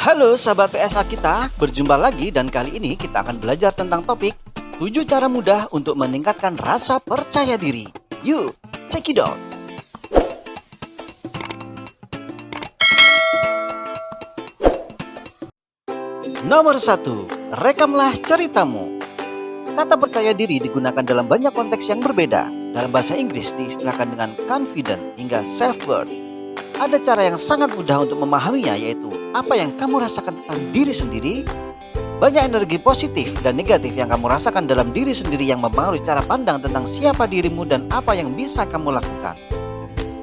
Halo sahabat PSA kita, berjumpa lagi dan kali ini kita akan belajar tentang topik 7 cara mudah untuk meningkatkan rasa percaya diri. Yuk, check it out! Nomor 1, rekamlah ceritamu. Kata percaya diri digunakan dalam banyak konteks yang berbeda. Dalam bahasa Inggris diistilahkan dengan confident hingga self-worth. Ada cara yang sangat mudah untuk memahaminya, yaitu apa yang kamu rasakan tentang diri sendiri. Banyak energi positif dan negatif yang kamu rasakan dalam diri sendiri yang mempengaruhi cara pandang tentang siapa dirimu dan apa yang bisa kamu lakukan.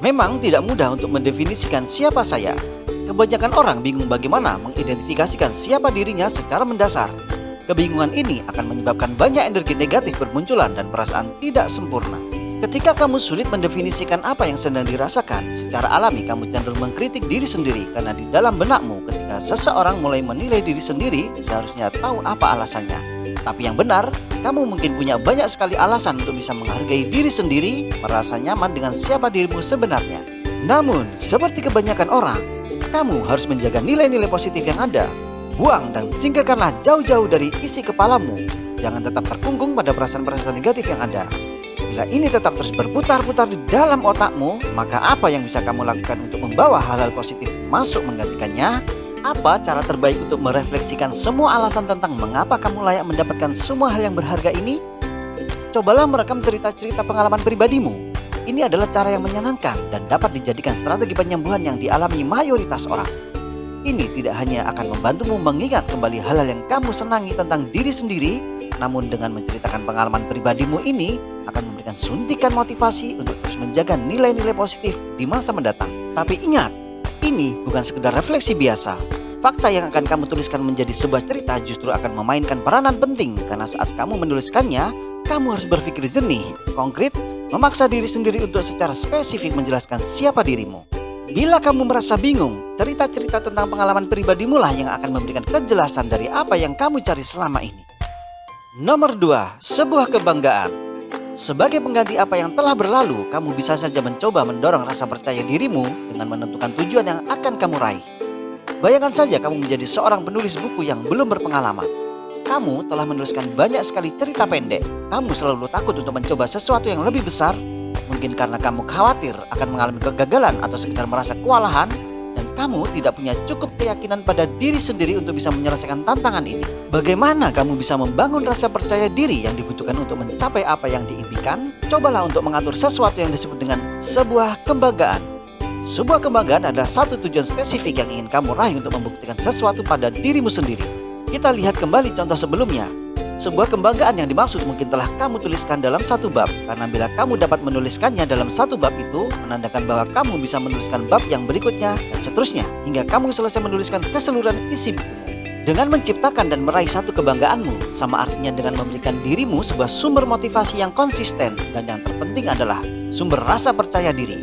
Memang tidak mudah untuk mendefinisikan siapa saya. Kebanyakan orang bingung bagaimana mengidentifikasikan siapa dirinya secara mendasar. Kebingungan ini akan menyebabkan banyak energi negatif bermunculan dan perasaan tidak sempurna. Ketika kamu sulit mendefinisikan apa yang sedang dirasakan, secara alami kamu cenderung mengkritik diri sendiri karena di dalam benakmu ketika seseorang mulai menilai diri sendiri, seharusnya tahu apa alasannya. Tapi yang benar, kamu mungkin punya banyak sekali alasan untuk bisa menghargai diri sendiri, merasa nyaman dengan siapa dirimu sebenarnya. Namun, seperti kebanyakan orang, kamu harus menjaga nilai-nilai positif yang ada. Buang dan singkirkanlah jauh-jauh dari isi kepalamu. Jangan tetap terkungkung pada perasaan-perasaan negatif yang ada. Bila ini tetap terus berputar-putar di dalam otakmu, maka apa yang bisa kamu lakukan untuk membawa hal-hal positif masuk menggantikannya? Apa cara terbaik untuk merefleksikan semua alasan tentang mengapa kamu layak mendapatkan semua hal yang berharga ini? Cobalah merekam cerita-cerita pengalaman pribadimu. Ini adalah cara yang menyenangkan dan dapat dijadikan strategi penyembuhan yang dialami mayoritas orang. Ini tidak hanya akan membantumu mengingat kembali hal-hal yang kamu senangi tentang diri sendiri, namun dengan menceritakan pengalaman pribadimu ini akan memberikan suntikan motivasi untuk terus menjaga nilai-nilai positif di masa mendatang. Tapi ingat, ini bukan sekedar refleksi biasa. Fakta yang akan kamu tuliskan menjadi sebuah cerita justru akan memainkan peranan penting, karena saat kamu menuliskannya, kamu harus berpikir jernih, konkret, memaksa diri sendiri untuk secara spesifik menjelaskan siapa dirimu. Bila kamu merasa bingung, cerita-cerita tentang pengalaman pribadimu lah yang akan memberikan kejelasan dari apa yang kamu cari selama ini. Nomor 2, sebuah kebanggaan. Sebagai pengganti apa yang telah berlalu, kamu bisa saja mencoba mendorong rasa percaya dirimu dengan menentukan tujuan yang akan kamu raih. Bayangkan saja kamu menjadi seorang penulis buku yang belum berpengalaman. Kamu telah menuliskan banyak sekali cerita pendek. Kamu selalu takut untuk mencoba sesuatu yang lebih besar. Mungkin karena kamu khawatir akan mengalami kegagalan atau sekedar merasa kewalahan, dan kamu tidak punya cukup keyakinan pada diri sendiri untuk bisa menyelesaikan tantangan ini. Bagaimana kamu bisa membangun rasa percaya diri yang dibutuhkan untuk mencapai apa yang diimpikan? Cobalah untuk mengatur sesuatu yang disebut dengan sebuah kebanggaan. Sebuah kebanggaan adalah satu tujuan spesifik yang ingin kamu raih untuk membuktikan sesuatu pada dirimu sendiri. Kita lihat kembali contoh sebelumnya. Sebuah kebanggaan yang dimaksud mungkin telah kamu tuliskan dalam satu bab, karena bila kamu dapat menuliskannya dalam satu bab itu menandakan bahwa kamu bisa menuliskan bab yang berikutnya dan seterusnya hingga kamu selesai menuliskan keseluruhan isi bukumu. Dengan menciptakan dan meraih satu kebanggaanmu sama artinya dengan memberikan dirimu sebuah sumber motivasi yang konsisten, dan yang terpenting adalah sumber rasa percaya diri.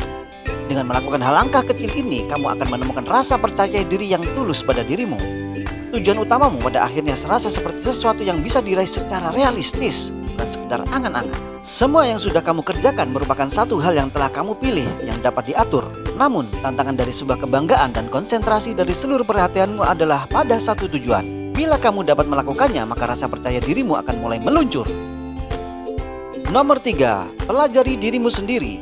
Dengan melakukan hal langkah kecil ini, kamu akan menemukan rasa percaya diri yang tulus pada dirimu. Tujuan utamamu pada akhirnya serasa seperti sesuatu yang bisa diraih secara realistis, bukan sekedar angan-angan. Semua yang sudah kamu kerjakan merupakan satu hal yang telah kamu pilih, yang dapat diatur. Namun, tantangan dari sebuah kebanggaan dan konsentrasi dari seluruh perhatianmu adalah pada satu tujuan. Bila kamu dapat melakukannya, maka rasa percaya dirimu akan mulai meluncur. Nomor 3, pelajari dirimu sendiri.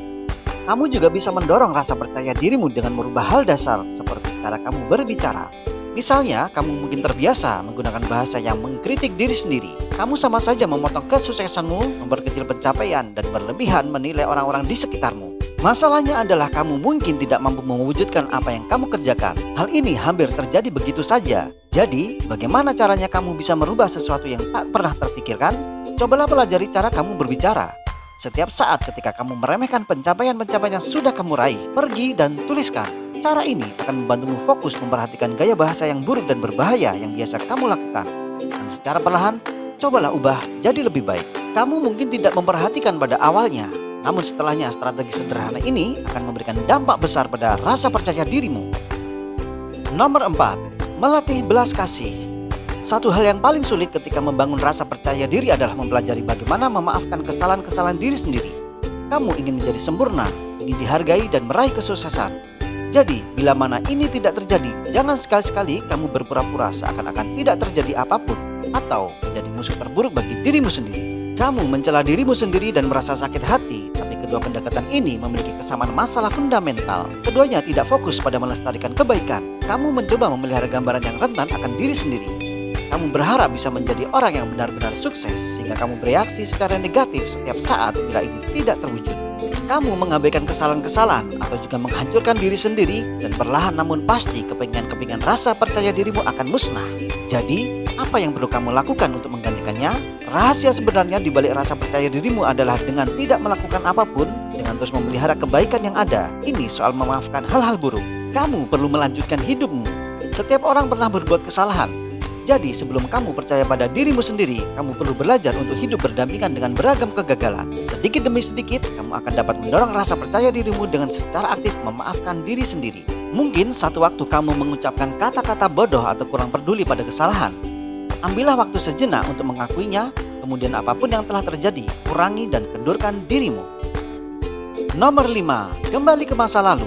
Kamu juga bisa mendorong rasa percaya dirimu dengan merubah hal dasar, seperti cara kamu berbicara. Misalnya, kamu mungkin terbiasa menggunakan bahasa yang mengkritik diri sendiri. Kamu sama saja memotong kesuksesanmu, memperkecil pencapaian, dan berlebihan menilai orang-orang di sekitarmu. Masalahnya adalah kamu mungkin tidak mampu mewujudkan apa yang kamu kerjakan. Hal ini hampir terjadi begitu saja. Jadi, bagaimana caranya kamu bisa merubah sesuatu yang tak pernah terpikirkan? Cobalah pelajari cara kamu berbicara. Setiap saat ketika kamu meremehkan pencapaian-pencapaian yang sudah kamu raih, pergi dan tuliskan. Cara ini akan membantumu fokus memperhatikan gaya bahasa yang buruk dan berbahaya yang biasa kamu lakukan. Dan secara perlahan, cobalah ubah jadi lebih baik. Kamu mungkin tidak memperhatikan pada awalnya, namun setelahnya strategi sederhana ini akan memberikan dampak besar pada rasa percaya dirimu. Nomor 4, melatih belas kasih. Satu hal yang paling sulit ketika membangun rasa percaya diri adalah mempelajari bagaimana memaafkan kesalahan-kesalahan diri sendiri. Kamu ingin menjadi sempurna, ingin dihargai dan meraih kesuksesan. Jadi, bila mana ini tidak terjadi, jangan sekali-sekali kamu berpura-pura seakan-akan tidak terjadi apapun atau menjadi musuh terburuk bagi dirimu sendiri. Kamu mencela dirimu sendiri dan merasa sakit hati, tapi kedua pendekatan ini memiliki kesamaan masalah fundamental. Keduanya tidak fokus pada melestarikan kebaikan. Kamu mencoba memelihara gambaran yang rentan akan diri sendiri. Kamu berharap bisa menjadi orang yang benar-benar sukses, sehingga kamu bereaksi secara negatif setiap saat bila ini tidak terwujud. Kamu mengabaikan kesalahan-kesalahan atau juga menghancurkan diri sendiri, dan perlahan namun pasti kepingan-kepingan rasa percaya dirimu akan musnah. Jadi, apa yang perlu kamu lakukan untuk menggantikannya? Rahasia sebenarnya di balik rasa percaya dirimu adalah dengan tidak melakukan apapun, dengan terus memelihara kebaikan yang ada. Ini soal memaafkan hal-hal buruk. Kamu perlu melanjutkan hidupmu. Setiap orang pernah berbuat kesalahan. Jadi sebelum kamu percaya pada dirimu sendiri, kamu perlu belajar untuk hidup berdampingan dengan beragam kegagalan. Sedikit demi sedikit, kamu akan dapat mendorong rasa percaya dirimu dengan secara aktif memaafkan diri sendiri. Mungkin satu waktu kamu mengucapkan kata-kata bodoh atau kurang peduli pada kesalahan. Ambillah waktu sejenak untuk mengakuinya, kemudian apapun yang telah terjadi, kurangi dan kendurkan dirimu. Nomor 5, kembali ke masa lalu.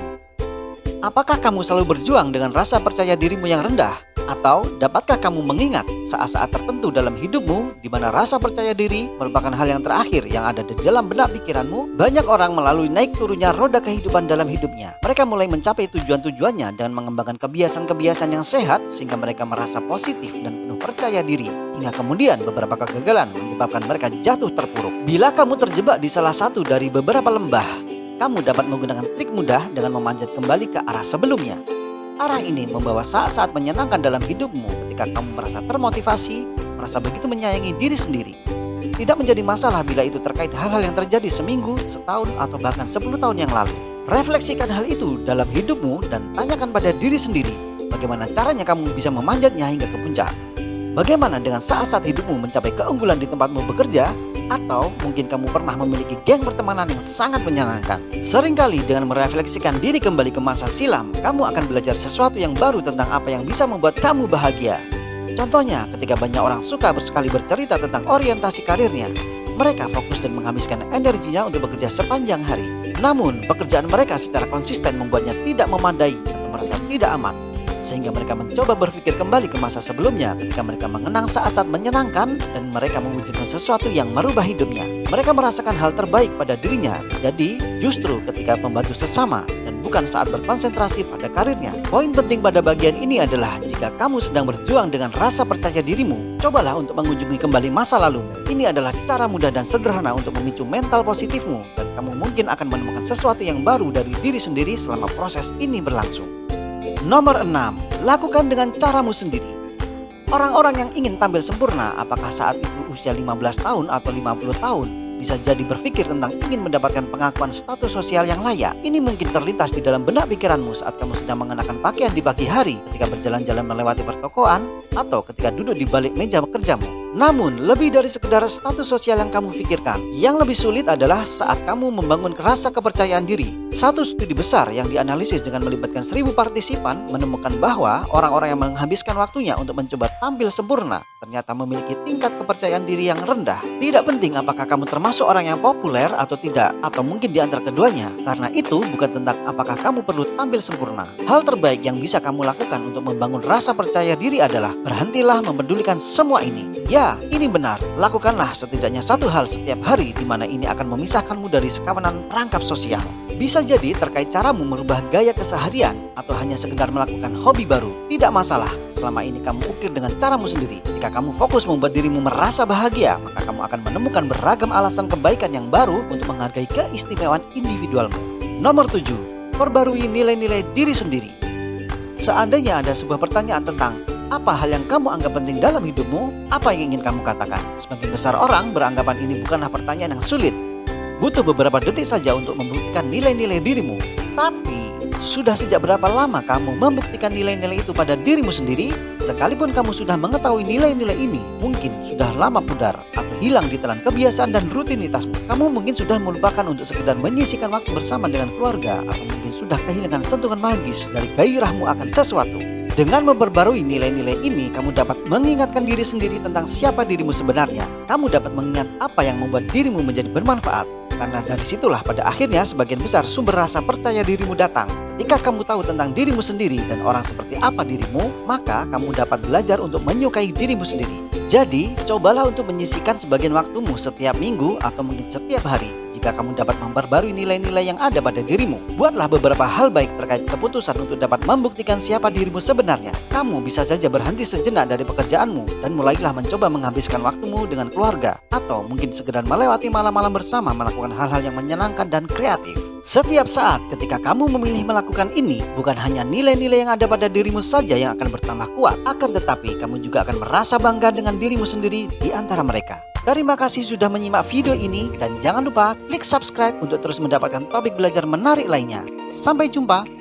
Apakah kamu selalu berjuang dengan rasa percaya dirimu yang rendah? Atau dapatkah kamu mengingat saat-saat tertentu dalam hidupmu di mana rasa percaya diri merupakan hal yang terakhir yang ada di dalam benak pikiranmu? Banyak orang melalui naik turunnya roda kehidupan dalam hidupnya. Mereka mulai mencapai tujuan-tujuannya dan mengembangkan kebiasaan-kebiasaan yang sehat sehingga mereka merasa positif dan penuh percaya diri. Hingga kemudian beberapa kegagalan menyebabkan mereka jatuh terpuruk. Bila kamu terjebak di salah satu dari beberapa lembah, kamu dapat menggunakan trik mudah dengan memanjat kembali ke arah sebelumnya. Arah ini membawa saat-saat menyenangkan dalam hidupmu ketika kamu merasa termotivasi, merasa begitu menyayangi diri sendiri. Tidak menjadi masalah bila itu terkait hal-hal yang terjadi seminggu, setahun, atau bahkan 10 tahun yang lalu. Refleksikan hal itu dalam hidupmu dan tanyakan pada diri sendiri, bagaimana caranya kamu bisa memanjatnya hingga ke puncak. Bagaimana dengan saat-saat hidupmu mencapai keunggulan di tempatmu bekerja? Atau mungkin kamu pernah memiliki geng pertemanan yang sangat menyenangkan. Seringkali dengan merefleksikan diri kembali ke masa silam, kamu akan belajar sesuatu yang baru tentang apa yang bisa membuat kamu bahagia. Contohnya, ketika banyak orang suka bersekali bercerita tentang orientasi karirnya, mereka fokus dan menghabiskan energinya untuk bekerja sepanjang hari. Namun, pekerjaan mereka secara konsisten membuatnya tidak memadai atau merasa tidak aman. Sehingga mereka mencoba berpikir kembali ke masa sebelumnya ketika mereka mengenang saat-saat menyenangkan dan mereka mewujudkan sesuatu yang merubah hidupnya. Mereka merasakan hal terbaik pada dirinya. Jadi, justru ketika membantu sesama dan bukan saat berkonsentrasi pada karirnya. Poin penting pada bagian ini adalah jika kamu sedang berjuang dengan rasa percaya dirimu, cobalah untuk mengunjungi kembali masa lalumu. Ini adalah cara mudah dan sederhana untuk memicu mental positifmu dan kamu mungkin akan menemukan sesuatu yang baru dari diri sendiri selama proses ini berlangsung. Nomor 6, lakukan dengan caramu sendiri. Orang-orang yang ingin tampil sempurna, apakah saat itu usia 15 tahun atau 50 tahun, bisa jadi berpikir tentang ingin mendapatkan pengakuan status sosial yang layak. Ini mungkin terlintas di dalam benak pikiranmu saat kamu sedang mengenakan pakaian di pagi hari, ketika berjalan-jalan melewati pertokoan, atau ketika duduk di balik meja kerjamu. Namun, lebih dari sekedar status sosial yang kamu pikirkan, yang lebih sulit adalah saat kamu membangun rasa kepercayaan diri. Satu studi besar yang dianalisis dengan melibatkan 1000 partisipan menemukan bahwa orang-orang yang menghabiskan waktunya untuk mencoba tampil sempurna ternyata memiliki tingkat kepercayaan diri yang rendah. Tidak penting apakah kamu termasuk orang yang populer atau tidak, atau mungkin di antara keduanya, karena itu bukan tentang apakah kamu perlu tampil sempurna. Hal terbaik yang bisa kamu lakukan untuk membangun rasa percaya diri adalah berhentilah mempedulikan semua ini. Ya, ini benar. Lakukanlah setidaknya satu hal setiap hari di mana ini akan memisahkanmu dari sekawanan perangkap sosial. Bisa jadi terkait caramu merubah gaya keseharian atau hanya sekedar melakukan hobi baru. Tidak masalah, selama ini kamu ukir dengan caramu sendiri. Jika kamu fokus membuat dirimu merasa bahagia, maka kamu akan menemukan beragam alasan kebaikan yang baru untuk menghargai keistimewaan individualmu. Nomor 7, perbarui nilai-nilai diri sendiri. Seandainya ada sebuah pertanyaan tentang apa hal yang kamu anggap penting dalam hidupmu, apa yang ingin kamu katakan? Sebagian besar orang beranggapan ini bukanlah pertanyaan yang sulit. Butuh beberapa detik saja untuk membuktikan nilai-nilai dirimu. Tapi, sudah sejak berapa lama kamu membuktikan nilai-nilai itu pada dirimu sendiri? Sekalipun kamu sudah mengetahui nilai-nilai ini, mungkin sudah lama pudar atau hilang di telan kebiasaan dan rutinitasmu. Kamu mungkin sudah melupakan untuk sekedar menyisihkan waktu bersama dengan keluarga, atau mungkin sudah kehilangan sentuhan magis dari gairahmu akan sesuatu. Dengan memperbarui nilai-nilai ini, kamu dapat mengingatkan diri sendiri tentang siapa dirimu sebenarnya. Kamu dapat mengingat apa yang membuat dirimu menjadi bermanfaat. Karena dari situlah pada akhirnya sebagian besar sumber rasa percaya dirimu datang. Jika kamu tahu tentang dirimu sendiri dan orang seperti apa dirimu, maka kamu dapat belajar untuk menyukai dirimu sendiri. Jadi, cobalah untuk menyisihkan sebagian waktumu setiap minggu atau mungkin setiap hari. Jika kamu dapat memperbarui nilai-nilai yang ada pada dirimu, buatlah beberapa hal baik terkait keputusan untuk dapat membuktikan siapa dirimu sebenarnya. Kamu bisa saja berhenti sejenak dari pekerjaanmu dan mulailah mencoba menghabiskan waktumu dengan keluarga, atau mungkin sekedar melewati malam-malam bersama melakukan hal-hal yang menyenangkan dan kreatif. Setiap saat ketika kamu memilih melakukan ini, bukan hanya nilai-nilai yang ada pada dirimu saja yang akan bertambah kuat, akan tetapi kamu juga akan merasa bangga dengan dirimu sendiri di antara mereka. Terima kasih sudah menyimak video ini dan jangan lupa klik subscribe untuk terus mendapatkan topik belajar menarik lainnya. Sampai jumpa.